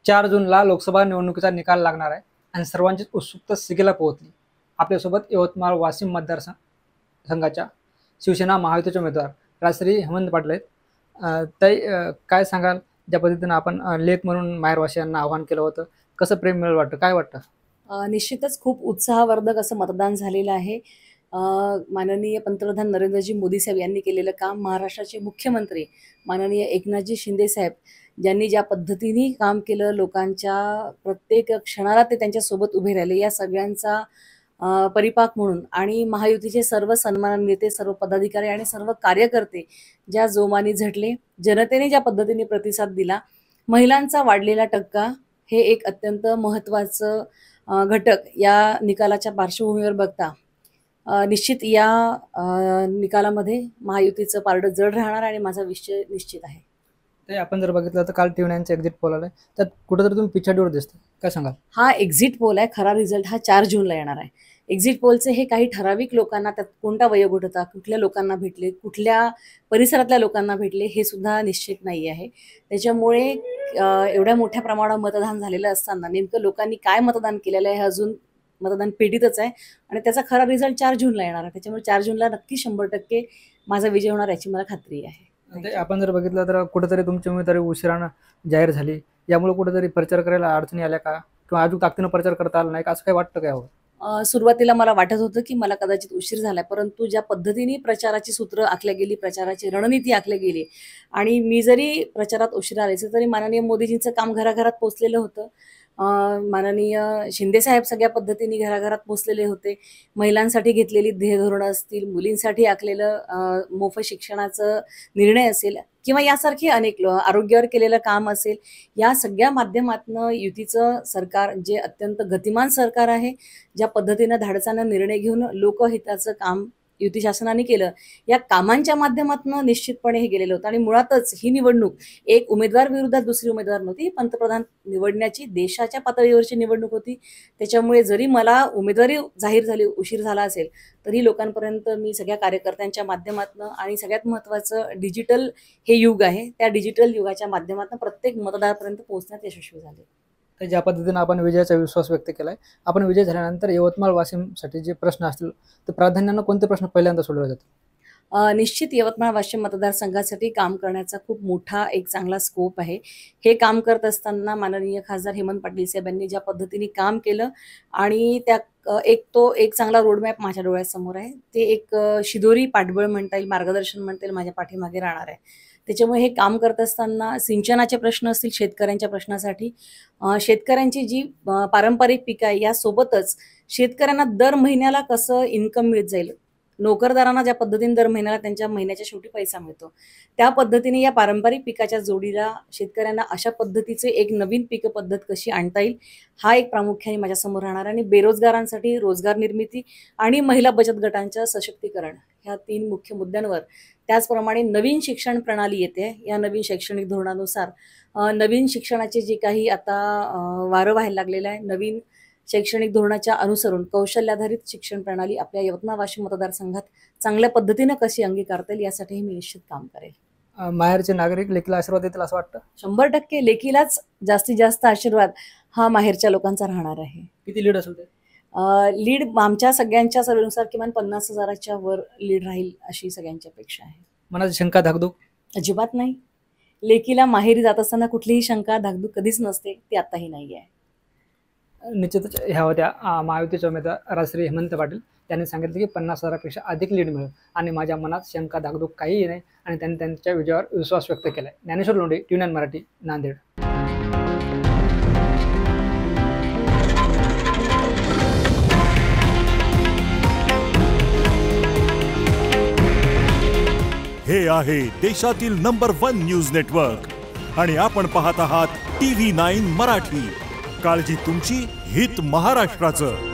4 जूनला लोकसभा निवडणुकीचा निकाल लागणार आहे आणि सर्वांचीच उत्सुकता शिगेला पोहोचली. आपल्यासोबत यवतमाळ वाशिम मतदारसंघाच्या शिवसेना महायुतीचे उमेदवार राजश्री हेमंत पाटील आहेत. ताई, काय सांगाल, ज्या पद्धतीनं आपण लेख म्हणून माहेरवासियांना आवाहन केलं होतं, कसं प्रेम मिळेल वाटतं, काय वाटतं? निश्चितच खूप उत्साहवर्धक असं मतदान झालेलं आहे. माननीय पंतप्रधान नरेंद्रजी मोदी साहेब यांनी केलेलं काम, महाराष्ट्राचे मुख्यमंत्री माननीय एकनाथजी शिंदे साहेब ज्यांनी ज्या पद्धतीने काम केलं, लोकांच्या प्रत्येक क्षणाला ते त्यांच्यासोबत उभे राहिले, या सगळ्यांचा परिपाक म्हणून आणि महायुतीचे सर्व सन्माननीय नेते, सर्व पदाधिकारी आणि सर्व कार्यकर्ते ज्या जोमाने झटले, जनतेने ज्या पद्धतीने प्रतिसाद दिला, महिलांचा वाढलेला टक्का हे एक अत्यंत महत्त्वाचं घटक या निकालाच्या पार्श्वभूमीवर बघता निश्चित या निकालामध्ये महायुतीचं पारडं जड राहणार आणि माझा विषय निश्चित आहे. ते आपण जर बघितलं तर काल टीव्ही एक्झिट पोल आलाय, त्यात कुठेतरी तुम्ही पिछाडीवर दिसते, काय सांगाल? हा एक्झिट पोल आहे, खरा रिझल्ट हा 4 जूनला येणार आहे. एक्झिट पोलचे हे काही ठराविक लोकांना, त्यात कोणता वयोगट होता, कुठल्या लोकांना भेटले, कुठल्या परिसरातल्या लोकांना भेटले हे सुद्धा निश्चित नाही आहे. त्याच्यामुळे एवढ्या मोठ्या प्रमाणावर मतदान झालेलं असताना नेमकं लोकांनी काय मतदान केलेलं आहे हे अजून मतदान पेढीतच आहे आणि त्याचा खरा रिझल्ट 4 जूनला येणार आहे. त्याच्यामुळे 4 जूनला नक्की 100% माझा विजय होणार याची मला खात्री आहे. आपण जर बघितलं तर कुठेतरी तुमची उमेदवारी उशिरानं जाहीर झाली, यामुळे कुठेतरी प्रचार करायला अडचणी आल्या का, किंवा अजून ताकदीनं प्रचार करता आला नाही का, असं काही वाटतं काय? सुरुवातीला मला वाटत होतं की मला कदाचित उशीर झाला, परंतु ज्या पद्धतीने प्रचाराची सूत्र आखल्या गेली, प्रचाराची रणनीती आखली गेली आणि मी जरी प्रचारात उशिरा आले तरी माननीय मोदीजींचं काम घराघरात पोचलेलं होतं. माननीय शिंदे साहेब सगळ्या पद्धतीने घराघरात पोचलेले होते. महिलांसाठी घेतलेली ध्येयधोरणं असतील, मुलींसाठी आखलेलं मोफत शिक्षणाचं निर्णय असेल किंवा यासारखे अनेक आरोग्यावर केलेलं काम असेल, या सगळ्या माध्यमातून युतीचं सरकार जे अत्यंत गतिमान सरकार आहे, ज्या पद्धतीनं धाडसानं निर्णय घेऊन लोकहिताचं काम युती शासनाने केलं, या कामांच्या माध्यमातून निश्चितपणे हे गेलेलं होतं. आणि मुळातच ही निवडणूक एक उमेदवार विरुद्ध दुसरी उमेदवार नव्हती, पंतप्रधान निवडण्याची देशाच्या पातळीवरची निवडणूक होती. त्याच्यामुळे जरी मला उमेदवारी जाहीर झाली, उशीर झाला असेल, तरी लोकांपर्यंत मी सगळ्या कार्यकर्त्यांच्या माध्यमातून आणि सगळ्यात महत्त्वाचं डिजिटल हे युग आहे, त्या डिजिटल युगाच्या माध्यमातून प्रत्येक मतदारापर्यंत पोहोचण्यात यशस्वी झाले. तर ज्या पद्धतीनं आपण विजयाचा विश्वास व्यक्त केला आहे, आपण विजय झाल्यानंतर यवतमाळ वाशिमसाठी जे प्रश्न असतील तर प्राधान्यानं कोणते प्रश्न पहिल्यांदा सोडवले जातात? निश्चित यवतमाळ वाशिम मतदारसंघासाठी काम करण्याचा खूप मोठा एक चांगला स्कोप आहे. हे काम करत असताना माननीय खासदार हेमंत पाटील साहेबांनी ज्या पद्धतीने काम केलं आणि त्या एक चांगला रोडमॅप माझ्या डोळ्यासमोर आहे. ते एक शिदोरी पाठबळ म्हणता येईल, मार्गदर्शन म्हणता येईल, माझ्या पाठीमागे राहणार आहे. त्याच्यामुळे हे काम करत असताना सिंचनाचे प्रश्न असतील, शेतकऱ्यांच्या प्रश्नासाठी शेतकऱ्यांची जी पारंपरिक पिकं आहे, यासोबतच शेतकऱ्यांना दर महिन्याला कसं इन्कम मिळत जाईल, नोकरदारांना ज्या पद्धतीने दर महिन्याला त्यांच्या महिन्याच्या शेवटी पैसा मिळतो, त्या पद्धतीने या पारंपरिक पिकाच्या जोडीला शेतकऱ्यांना अशा पद्धतीचे एक नवीन पीक पद्धत कशी आणता येईल, हा एक प्रामुख्याने माझ्यासमोर राहणार. आणि बेरोजगारांसाठी रोजगार निर्मिती आणि महिला बचत गटांचं सशक्तीकरण, ह्या 3 मुख्य मुद्द्यांवर. त्याचप्रमाणे नवीन शिक्षण प्रणाली येते, या नवीन शैक्षणिक धोरणानुसार नवीन शिक्षणाचे जे काही आता वारं व्हायला लागलेलं आहे, नवीन शैक्षणिक धोरणाच्या अनुसरून कौशल्याधारित शिक्षण प्रणाली आपल्या यवतमाळ वाशिम मतदारसंघात चांगल्या पद्धतीनं कशी अंगीकारता येईल यासाठी मी निश्चित काम करेल. माहेरचे नागरिक लेकीला आशीर्वाद देतील असं वाटतं? 100% लेकीलाच जास्तीत जास्त आशीर्वाद हा माहेरच्या लोकांचा राहणार आहे. किती लीड असेल ते? लीड आमच्या सगळ्यांच्या सर्वेनुसार किमान 50,000च्या वर लीड राहील अशी सगळ्यांची अपेक्षा आहे. मनाची शंका, धाकधूक अजिबात नाही. लेकीला माहेरी जात असताना कुठलीही शंका, धाकधूक कधीच नसते, ती आताही नाही आहे. निश्चितच ह्या होत्या महायुतीचे उमेदवार राजश्री हेमंत पाटील. त्यांनी सांगितलं की 50,000पेक्षा अधिक लीड मिळेल आणि माझ्या मनात शंका, धाकधूक काहीही नाही आणि त्यांनी त्यांच्या विजयावर विश्वास व्यक्त केला. ज्ञानेश्वर लोंढे, टीव्ही मराठी, नांदेड. हे आहे देशातील नंबर 1 न्यूज नेटवर्क आणि आपण पाहत आहात TV9 मराठी. काळजी तुमची, हित महाराष्ट्राचं.